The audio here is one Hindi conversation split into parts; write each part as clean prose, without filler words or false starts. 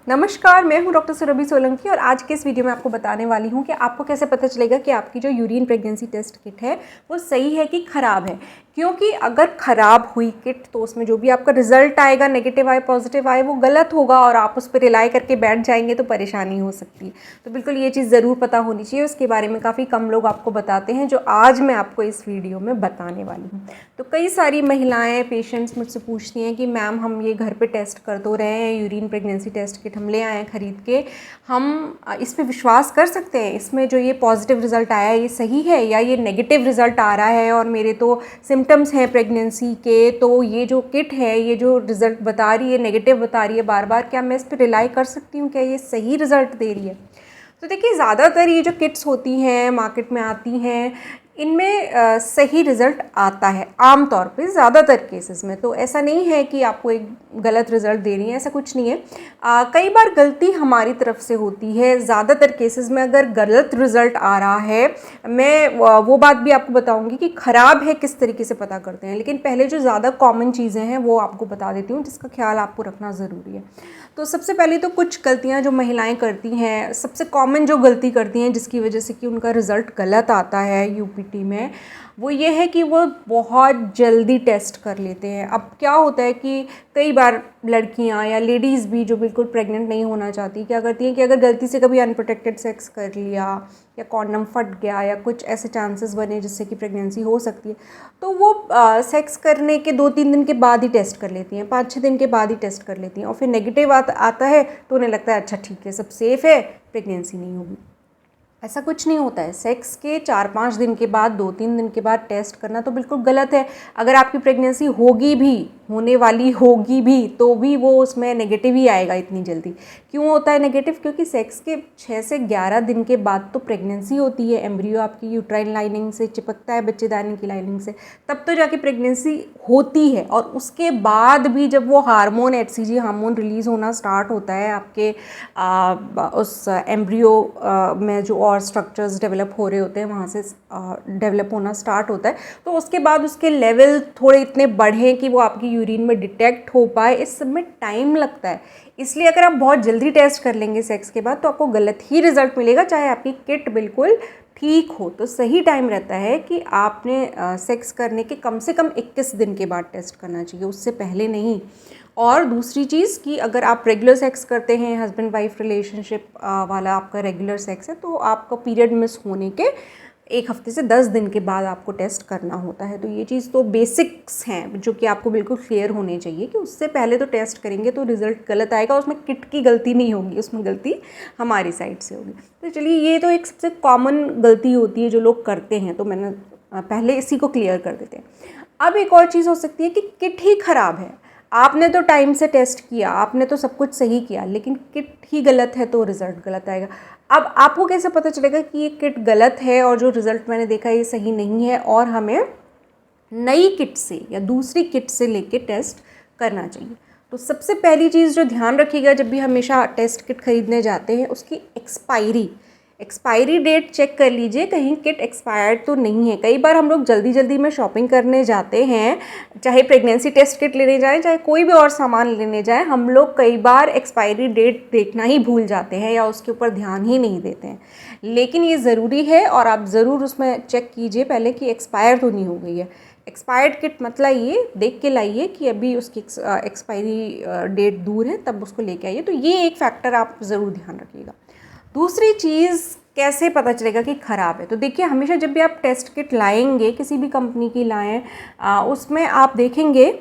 नमस्कार, मैं हूं डॉक्टर सुरभि सोलंकी और आज के इस वीडियो में आपको बताने वाली हूं कि आपको कैसे पता चलेगा कि आपकी जो यूरिन प्रेगनेंसी टेस्ट किट है वो सही है कि ख़राब है। क्योंकि अगर ख़राब हुई किट तो उसमें जो भी आपका रिजल्ट आएगा, नेगेटिव आए पॉजिटिव आए, वो गलत होगा और आप उस पर रिलाई करके बैठ जाएंगे तो परेशानी हो सकती है। तो बिल्कुल ये चीज़ ज़रूर पता होनी चाहिए। उसके बारे में काफ़ी कम लोग आपको बताते हैं, जो आज मैं आपको इस वीडियो में बताने वाली हूँ। तो कई सारी महिलाएँ पेशेंट्स मुझसे पूछती हैं कि मैम हम ये घर पर टेस्ट कर तो रहे हैं, यूरिन प्रेगनेंसी टेस्ट किट हम ले आए हैं ख़रीद के, हम इस पे विश्वास कर सकते हैं? इसमें जो ये पॉजिटिव रिज़ल्ट आया है ये सही है या ये नेगेटिव रिज़ल्ट आ रहा है और मेरे तो सिम्टम्स हैं प्रेगनेंसी के, तो ये जो किट है ये जो रिज़ल्ट बता रही है नेगेटिव बता रही है बार बार, क्या मैं इस पर रिलाई कर सकती हूँ? क्या ये सही रिज़ल्ट दे रही है? तो देखिए, ज़्यादातर ये जो किट्स होती हैं मार्केट में आती हैं, इनमें सही रिज़ल्ट आता है आम तौर पे ज़्यादातर केसेस में। तो ऐसा नहीं है कि आपको एक गलत रिज़ल्ट दे रही है, ऐसा कुछ नहीं है। कई बार गलती हमारी तरफ से होती है। ज़्यादातर केसेस में अगर गलत रिज़ल्ट आ रहा है, मैं वो बात भी आपको बताऊंगी कि ख़राब है किस तरीके से पता करते हैं, लेकिन पहले जो ज़्यादा कॉमन चीज़ें हैं वो आपको बता देती हूँ, जिसका ख्याल आपको रखना ज़रूरी है। तो सबसे पहले तो कुछ गलतियाँ जो महिलाएं करती हैं, सबसे कॉमन जो गलती करती हैं जिसकी वजह से कि उनका रिज़ल्ट गलत आता है यूपीटी में, वो ये है कि वो बहुत जल्दी टेस्ट कर लेते हैं। अब क्या होता है कि कई बार लड़कियां या लेडीज़ भी जो बिल्कुल प्रेग्नेंट नहीं होना चाहती, क्या करती हैं कि अगर गलती से कभी अनप्रोटेक्टेड सेक्स कर लिया या कॉन्डम फट गया या कुछ ऐसे चांसेस बने जिससे कि प्रेगनेंसी हो सकती है, तो वो सेक्स करने के 2-3 दिन के बाद ही टेस्ट कर लेती हैं, 5-6 दिन के बाद ही टेस्ट कर लेती हैं, और फिर नेगेटिव आता है तो उन्हें लगता है अच्छा ठीक है, सब सेफ़ है, प्रेगनेंसी नहीं होगी। ऐसा कुछ नहीं होता है। सेक्स के 4-5 दिन के बाद, 2-3 दिन के बाद टेस्ट करना तो बिल्कुल गलत है। अगर आपकी प्रेगनेंसी होगी भी, होने वाली होगी भी, तो भी वो उसमें नेगेटिव ही आएगा इतनी जल्दी। क्यों होता है नेगेटिव? क्योंकि सेक्स के 6 से 11 दिन के बाद तो प्रेगनेंसी होती है, एम्ब्रियो आपकी यूट्राइन लाइनिंग से चिपकता है, बच्चेदानी की लाइनिंग से, तब तो जाके प्रेगनेंसी होती है। और उसके बाद भी जब वो हार्मोन, HCG हार्मोन रिलीज़ होना स्टार्ट होता है आपके उस एम्ब्रियो में, जो और स्ट्रक्चर्स डेवलप हो रहे होते हैं वहाँ से डेवलप होना स्टार्ट होता है, तो उसके बाद उसके लेवल थोड़े इतने बढ़ें कि वो आपकी यूरिन में डिटेक्ट हो पाए, इस सब में टाइम लगता है। इसलिए अगर आप बहुत जल्दी टेस्ट कर लेंगे सेक्स के बाद तो आपको गलत ही रिजल्ट मिलेगा, चाहे आपकी किट बिल्कुल ठीक हो। तो सही टाइम रहता है कि आपने सेक्स करने के कम से कम 21 दिन के बाद टेस्ट करना चाहिए, उससे पहले नहीं। और दूसरी चीज़ कि अगर आप रेगुलर सेक्स करते हैं, हस्बैंड वाइफ रिलेशनशिप वाला आपका रेगुलर सेक्स है, तो आपका पीरियड मिस होने के 1 हफ्ते से 10 दिन के बाद आपको टेस्ट करना होता है। तो ये चीज़ तो बेसिक्स हैं जो कि आपको बिल्कुल क्लियर होने चाहिए कि उससे पहले तो टेस्ट करेंगे तो रिज़ल्ट गलत आएगा। उसमें किट की गलती नहीं होगी, उसमें गलती हमारी साइड से होगी। तो चलिए, ये तो एक सबसे कॉमन गलती होती है जो लोग करते हैं, तो मैंने पहले इसी को क्लियर कर देते हैं। अब एक और चीज़ हो सकती है कि किट ही ख़राब है। आपने तो टाइम से टेस्ट किया, आपने तो सब कुछ सही किया, लेकिन किट ही गलत है तो रिज़ल्ट गलत आएगा। अब आपको कैसे पता चलेगा कि ये किट गलत है और जो रिज़ल्ट मैंने देखा ये सही नहीं है, और हमें नई किट से या दूसरी किट से लेके टेस्ट करना चाहिए? तो सबसे पहली चीज़ जो ध्यान रखिएगा जब भी हमेशा टेस्ट किट खरीदने जाते हैं, उसकी एक्सपायरी डेट चेक कर लीजिए, कहीं किट एक्सपायर्ड तो नहीं है। कई बार हम लोग जल्दी जल्दी में शॉपिंग करने जाते हैं, चाहे प्रेगनेंसी टेस्ट किट लेने जाएं, चाहे कोई भी और सामान लेने जाएं, हम लोग कई बार एक्सपायरी डेट देखना ही भूल जाते हैं या उसके ऊपर ध्यान ही नहीं देते हैं। लेकिन ये ज़रूरी है और आप ज़रूर उसमें चेक कीजिए पहले कि एक्सपायर तो नहीं हो गई है। एक्सपायर्ड किट मतलब ये देख के लाइए कि अभी उसकी एक्सपायरी डेट दूर है, तब उसको लेके आइए। तो ये एक फैक्टर आप ज़रूर ध्यान रखिएगा। दूसरी चीज़, कैसे पता चलेगा कि ख़राब है? तो देखिए, हमेशा जब भी आप टेस्ट किट लाएंगे, किसी भी कंपनी की लाएं, उसमें आप देखेंगे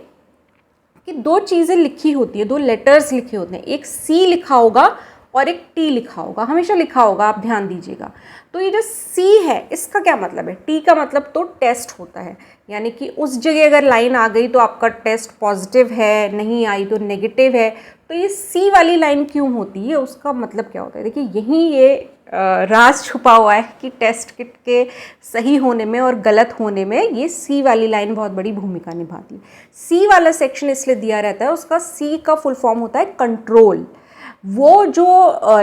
कि 2 चीज़ें लिखी होती है, 2 लेटर्स लिखे होते हैं, एक C लिखा होगा और एक T लिखा होगा, हमेशा लिखा होगा, आप ध्यान दीजिएगा। तो ये जो C है इसका क्या मतलब है? T का मतलब तो टेस्ट होता है, यानी कि उस जगह अगर लाइन आ गई तो आपका टेस्ट पॉजिटिव है, नहीं आई तो नेगेटिव है। तो ये C वाली लाइन क्यों होती है, उसका मतलब क्या होता है? देखिए, यहीं ये राज छुपा हुआ है कि टेस्ट किट के सही होने में और गलत होने में ये C वाली लाइन बहुत बड़ी भूमिका निभाती है। C वाला सेक्शन इसलिए दिया रहता है, उसका C का फुल फॉर्म होता है कंट्रोल। वो जो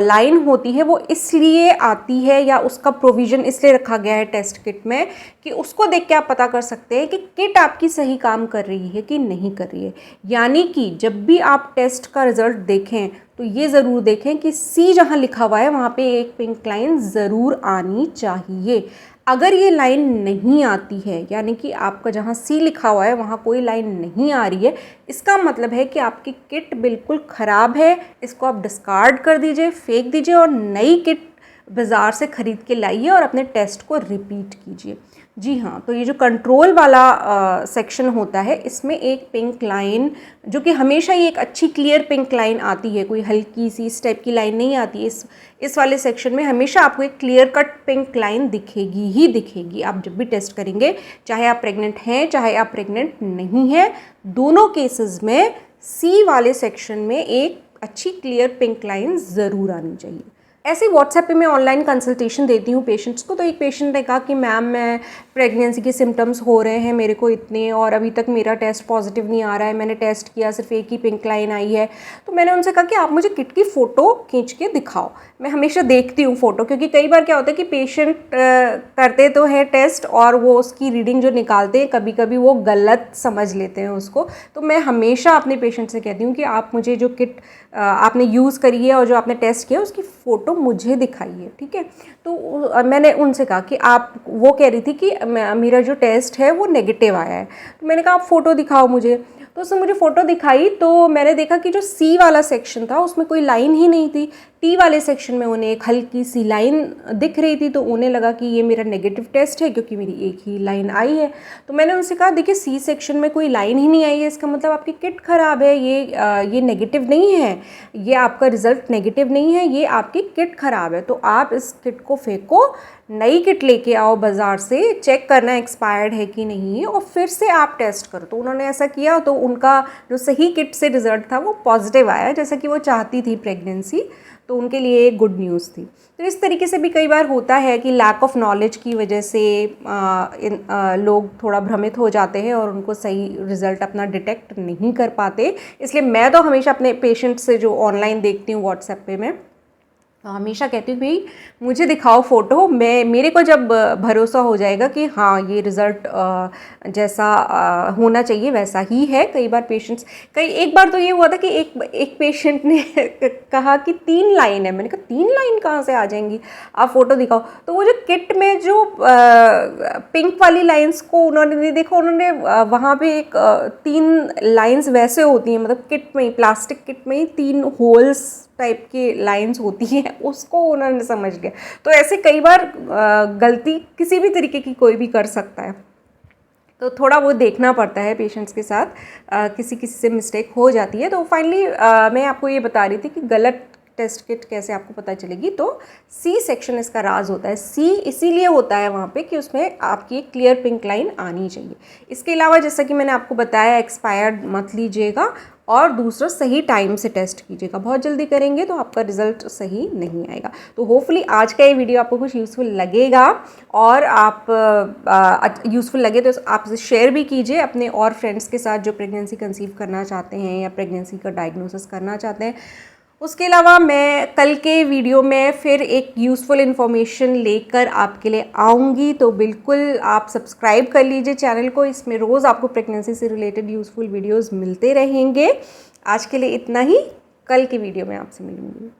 लाइन होती है वो इसलिए आती है या उसका प्रोविज़न इसलिए रखा गया है टेस्ट किट में कि उसको देख के आप पता कर सकते हैं कि किट आपकी सही काम कर रही है कि नहीं कर रही है। यानी कि जब भी आप टेस्ट का रिज़ल्ट देखें तो ये ज़रूर देखें कि सी जहाँ लिखा हुआ है वहाँ पे एक पिंक लाइन ज़रूर आनी चाहिए। अगर ये लाइन नहीं आती है, यानी कि आपका जहाँ सी लिखा हुआ है वहाँ कोई लाइन नहीं आ रही है, इसका मतलब है कि आपकी किट बिल्कुल ख़राब है। इसको आप डिस्कार्ड कर दीजिए, फेंक दीजिए और नई किट बाज़ार से ख़रीद के लाइए और अपने टेस्ट को रिपीट कीजिए। जी हाँ, तो ये जो कंट्रोल वाला सेक्शन होता है इसमें एक पिंक लाइन, जो कि हमेशा ही एक अच्छी क्लियर पिंक लाइन आती है, कोई हल्की सी इस टाइप की लाइन नहीं आती। इस वाले सेक्शन में हमेशा आपको एक क्लियर कट पिंक लाइन दिखेगी ही दिखेगी आप जब भी टेस्ट करेंगे, चाहे आप प्रेग्नेंट हैं चाहे आप प्रेग्नेंट नहीं हैं। दोनों केसेस में सी वाले सेक्शन में एक अच्छी क्लियर पिंक लाइन ज़रूर आनी चाहिए। ऐसे ही व्हाट्सएप पे मैं ऑनलाइन कंसल्टेशन देती हूँ पेशेंट्स को। तो एक पेशेंट ने कहा कि मैम मैं प्रेगनेंसी के सिम्टम्स हो रहे हैं मेरे को इतने और अभी तक मेरा टेस्ट पॉजिटिव नहीं आ रहा है, मैंने टेस्ट किया सिर्फ एक ही पिंक लाइन आई है। तो मैंने उनसे कहा कि आप मुझे किट की फ़ोटो खींच के दिखाओ। मैं हमेशा देखती हूँ फ़ोटो, क्योंकि कई बार क्या होता है कि पेशेंट करते तो है टेस्ट और वो उसकी रीडिंग जो निकालते हैं कभी कभी वो गलत समझ लेते हैं उसको। तो मैं हमेशा अपने पेशेंट से कहती हूँ कि आप मुझे जो किट आपने यूज़ करी है और जो आपने टेस्ट किया उसकी फ़ोटो मुझे दिखाइए, ठीक है। तो मैंने उनसे कहा कि आप, वो कह रही थी कि मेरा जो टेस्ट है वो नेगेटिव आया है। तो मैंने कहा आप फ़ोटो दिखाओ मुझे। तो उसने मुझे फ़ोटो दिखाई तो मैंने देखा कि जो सी वाला सेक्शन था उसमें कोई लाइन ही नहीं थी। टी वाले सेक्शन में उन्हें एक हल्की सी लाइन दिख रही थी, तो उन्हें लगा कि ये मेरा नेगेटिव टेस्ट है क्योंकि मेरी एक ही लाइन आई है। तो मैंने उनसे कहा देखिए सी सेक्शन में कोई लाइन ही नहीं आई है, इसका मतलब आपकी किट ख़राब है, ये नेगेटिव नहीं है, ये आपका रिज़ल्ट नेगेटिव नहीं है, ये आपकी किट ख़राब है। तो आप इस किट को फेंको, नई किट लेके आओ बाज़ार से, चेक करना एक्सपायर्ड है कि नहीं है और फिर से आप टेस्ट करो। तो उन्होंने ऐसा किया तो उनका जो सही किट से रिज़ल्ट था वो पॉजिटिव आया, जैसा कि वो चाहती थी प्रेगनेंसी। तो उनके लिए एक गुड न्यूज़ थी। तो इस तरीके से भी कई बार होता है कि लैक ऑफ नॉलेज की वजह से लोग थोड़ा भ्रमित हो जाते हैं और उनको सही रिज़ल्ट अपना डिटेक्ट नहीं कर पाते। इसलिए मैं तो हमेशा अपने पेशेंट से जो ऑनलाइन देखती हूँ व्हाट्सएप पे मैं हमेशा कहती हूँ भाई मुझे दिखाओ फ़ोटो, मेरे को जब भरोसा हो जाएगा कि हाँ ये रिज़ल्ट जैसा होना चाहिए वैसा ही है। कई बार पेशेंट्स, एक बार तो ये हुआ था कि एक पेशेंट ने कहा कि 3 लाइन है। मैंने कहा 3 लाइन कहाँ से आ जाएंगी, आप फ़ोटो दिखाओ। तो वो जो किट में जो पिंक वाली लाइंस को उन्होंने नहीं देखा, उन्होंने वहाँ पे एक 3 लाइंस वैसे होती हैं, मतलब किट में ही, प्लास्टिक किट में ही 3 होल्स टाइप की लाइंस होती हैं, उसको उन्होंने समझ लिया। तो ऐसे कई बार गलती किसी भी तरीके की कोई भी कर सकता है, तो थोड़ा वो देखना पड़ता है पेशेंट्स के साथ। किसी से मिस्टेक हो जाती है। तो फाइनली मैं आपको ये बता रही थी कि गलत टेस्ट किट कैसे आपको पता चलेगी। तो सी सेक्शन इसका राज होता है। सी इसीलिए होता है वहाँ पे कि उसमें आपकी एक क्लियर पिंक लाइन आनी चाहिए। इसके अलावा जैसा कि मैंने आपको बताया एक्सपायर्ड मत लीजिएगा और दूसरा सही टाइम से टेस्ट कीजिएगा। बहुत जल्दी करेंगे तो आपका रिजल्ट सही नहीं आएगा। तो होपफुली आज का ये वीडियो आपको कुछ यूज़फुल लगेगा और आप यूज़फुल लगे तो आप इसे शेयर भी कीजिए अपने और फ्रेंड्स के साथ जो प्रेगनेंसी कंसीव करना चाहते हैं या प्रेगनेंसी का डायग्नोसिस करना चाहते हैं। उसके अलावा मैं कल के वीडियो में फिर एक यूज़फुल इन्फॉर्मेशन लेकर आपके लिए आऊँगी, तो बिल्कुल आप सब्सक्राइब कर लीजिए चैनल को। इसमें रोज़ आपको प्रेगनेंसी से रिलेटेड यूज़फुल वीडियोस मिलते रहेंगे। आज के लिए इतना ही, कल के वीडियो में आपसे मिलूँगी।